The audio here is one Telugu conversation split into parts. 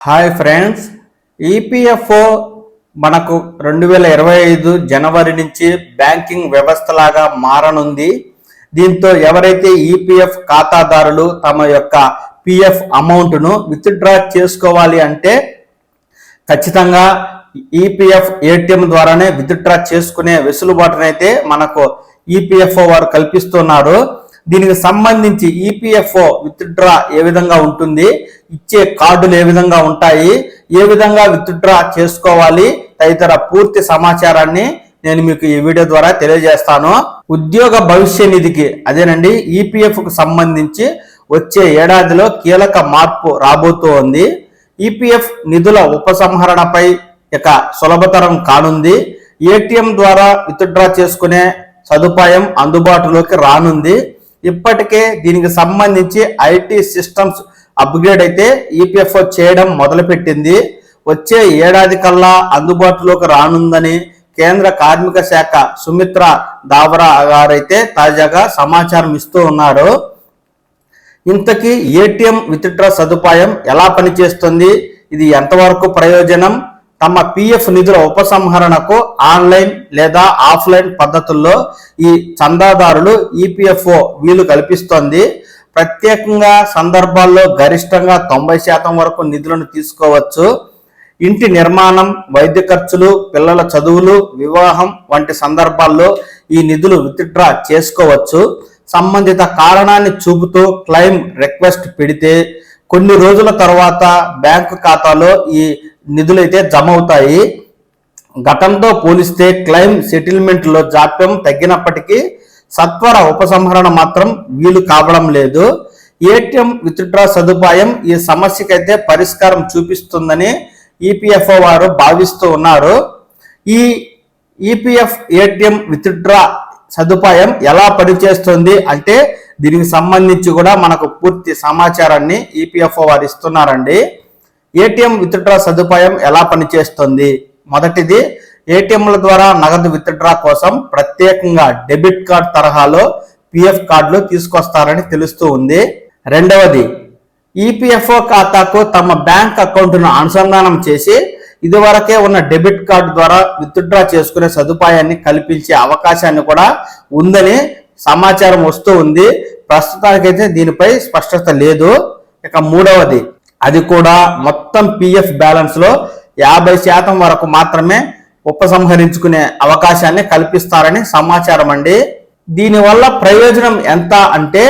హాయ్ ఫ్రెండ్స్, ఈపీఎఫ్ఓ మనకు 2025 జనవరి నుంచి బ్యాంకింగ్ వ్యవస్థలాగా మారనుంది. దీంతో ఎవరైతే ఈపీఎఫ్ ఖాతాదారులు తమ యొక్క పిఎఫ్ అమౌంట్ను విత్డ్రా చేసుకోవాలి అంటే ఖచ్చితంగా ఈపీఎఫ్ ఏటీఎం ద్వారానే విత్డ్రా చేసుకునే వెసులుబాటునైతే మనకు ఈపీఎఫ్ఓ వారు కల్పిస్తున్నారు. దీనికి సంబంధించి ఈపీఎఫ్ఓ విత్డ్రా ఏ విధంగా ఉంటుంది, ఇచ్చే కార్డులు ఏ విధంగా ఉంటాయి, ఏ విధంగా విత్డ్రా చేసుకోవాలి తదితర పూర్తి సమాచారాన్ని నేను మీకు ఈ వీడియో ద్వారా తెలియజేస్తాను. ఉద్యోగ భవిష్య నిధికి అదేనండి ఈపీఎఫ్ కు సంబంధించి వచ్చే ఏడాదిలో కీలక మార్పు రాబోతోంది. ఈపీఎఫ్ నిధుల ఉపసంహరణపై ఇక సులభతరం కానుంది. ఏటీఎం ద్వారా విత్డ్రా చేసుకునే సదుపాయం అందుబాటులోకి రానుంది. ఇప్పటికే దీనికి సంబంధించి ఐటీ సిస్టమ్స్ అప్గ్రేడ్ అయితే ఈపీఎఫ్ఓ చేయడం మొదలుపెట్టింది. వచ్చే ఏడాది కల్లా అందుబాటులోకి రానుందని కేంద్ర కార్మిక శాఖ సుమిత్రా దావరా గారైతే తాజాగా సమాచారం ఇస్తూ ఉన్నారు. ఇంతకీ ఏటీఎం విత్డ్రా సదుపాయం ఎలా పనిచేస్తుంది, ఇది ఎంతవరకు ప్రయోజనం, తమ పిఎఫ్ నిధుల ఉపసంహరణకు ఆన్లైన్ లేదా ఆఫ్లైన్ పద్ధతుల్లో ఈ చందాదారులు ఈపీఎఫ్ఓ వీలు కల్పిస్తోంది. ప్రత్యేకంగా సందర్భాల్లో గరిష్టంగా 90% వరకు నిధులను తీసుకోవచ్చు. ఇంటి నిర్మాణం, వైద్య ఖర్చులు, పిల్లల చదువులు, వివాహం వంటి సందర్భాల్లో ఈ నిధులు విత్డ్రా చేసుకోవచ్చు. సంబంధిత కారణాన్ని చూపుతూ క్లెయిమ్ రిక్వెస్ట్ పెడితే కొన్ని రోజుల తర్వాత బ్యాంకు ఖాతాలో ఈ నిధులైతే జమ అవుతాయి. గతంతో పోలిస్తే క్లెయిమ్ సెటిల్మెంట్ లో జాప్యం తగ్గినప్పటికీ సత్వర ఉపసంహరణ మాత్రం వీలు కావడం లేదు. ఏటీఎం విత్డ్రా సదుపాయం ఈ సమస్యకైతే పరిష్కారం చూపిస్తుందని ఈపీఎఫ్ఓ వారు భావిస్తూ ఉన్నారు. ఈ ఈపీఎఫ్ ఏటీఎం విత్డ్రా సదుపాయం ఎలా పనిచేస్తుంది అంటే దీనికి సంబంధించి కూడా మనకు పూర్తి సమాచారాన్ని ఈపీఎఫ్ఓ వారు ఇస్తున్నారండి. ఏటీఎం విత్డ్రా సదుపాయం ఎలా పనిచేస్తుంది? మొదటిది, ఏటీఎంల ద్వారా నగదు విత్డ్రా కోసం ప్రత్యేకంగా డెబిట్ కార్డ్ తరహాలో పిఎఫ్ కార్డులు తీసుకొస్తారని తెలుస్తూ ఉంది. రెండవది, ఈపీఎఫ్ఓ ఖాతాకు తమ బ్యాంక్ అకౌంట్ను అనుసంధానం చేసి ఇదివరకే ఉన్న డెబిట్ కార్డు ద్వారా విత్డ్రా చేసుకునే సదుపాయాన్ని కల్పించే అవకాశాన్ని కూడా ఉందని సమాచారం వస్తూ ఉంది. ప్రస్తుతానికైతే దీనిపై స్పష్టత లేదు. ఇక మూడవది, అది కూడా మొత్తం పిఎఫ్ బ్యాలెన్స్ లో 50% వరకు మాత్రమే ఉపసంహరించుకునే అవకాశాన్ని కల్పిస్తారని సమాచారం అండి. దీనివల్ల ప్రయోజనం ఎంత అంటే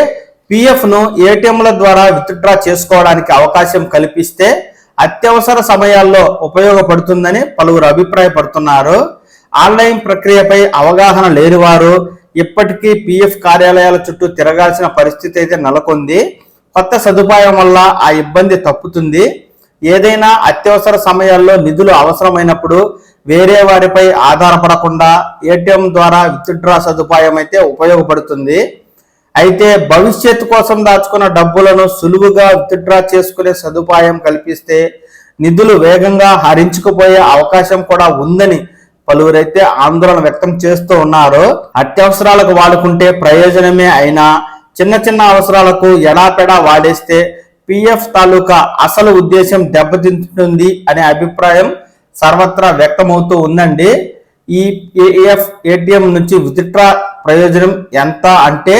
పిఎఫ్ ను ఏటీఎంల ద్వారా విత్డ్రా చేసుకోవడానికి అవకాశం కల్పిస్తే అత్యవసర సమయాల్లో ఉపయోగపడుతుందని పలువురు అభిప్రాయపడుతున్నారు. ఆన్లైన్ ప్రక్రియపై అవగాహన లేని వారు ఇప్పటికీ పిఎఫ్ కార్యాలయాల చుట్టూ తిరగాల్సిన పరిస్థితి అయితే నెలకొంది. కొత్త సదుపాయం వల్ల ఆ ఇబ్బంది తప్పుతుంది. ఏదైనా అత్యవసర సమయాల్లో నిధులు అవసరమైనప్పుడు వేరే వారిపై ఆధారపడకుండా ఏటీఎం ద్వారా విత్డ్రా సదుపాయం అయితే ఉపయోగపడుతుంది. అయితే భవిష్యత్తు కోసం దాచుకున్న డబ్బులను సులువుగా విత్డ్రా చేసుకునే సదుపాయం కల్పిస్తే నిధులు వేగంగా హరించుకుపోయే అవకాశం కూడా ఉందని పలువురైతే ఆందోళన వ్యక్తం చేస్తూ ఉన్నారు. అత్యవసరాలకు వాడుకుంటే ప్రయోజనమే అయినా చిన్న చిన్న అవసరాలకు ఎడాపెడా వాడేస్తే పిఎఫ్ తాలూకా అసలు ఉద్దేశం దెబ్బతింటుంది అనే అభిప్రాయం సర్వత్రా వ్యక్తమవుతూ ఉందండి. ఈ పిఎఫ్ ఏటీఎం నుంచి విత్డ్రా ప్రయోజనం ఎంత అంటే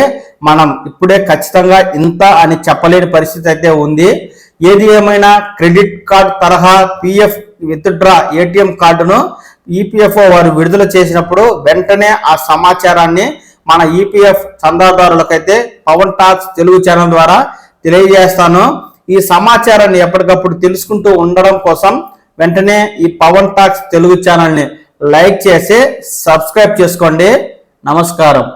మనం ఇప్పుడే ఖచ్చితంగా ఇంత అని చెప్పలేని పరిస్థితి అయితే ఉంది. ఏది ఏమైనా క్రెడిట్ కార్డ్ తరహా పిఎఫ్ విత్డ్రా ఏటీఎం కార్డును ఈపీఎఫ్ఓ వారు విడుదల చేసినప్పుడు వెంటనే ఆ సమాచారాన్ని మన ఈపీఎఫ్ చందాదారులకైతే పవన్ టాక్స్ తెలుగు ఛానల్ ద్వారా తెలియజేస్తాను. ఈ సమాచారాన్ని ఎప్పటికప్పుడు తెలుసుకుంటూ ఉండడం కోసం వెంటనే ఈ పవన్ టాక్స్ తెలుగు ఛానల్ని లైక్ చేసి సబ్స్క్రైబ్ చేసుకోండి. నమస్కారం.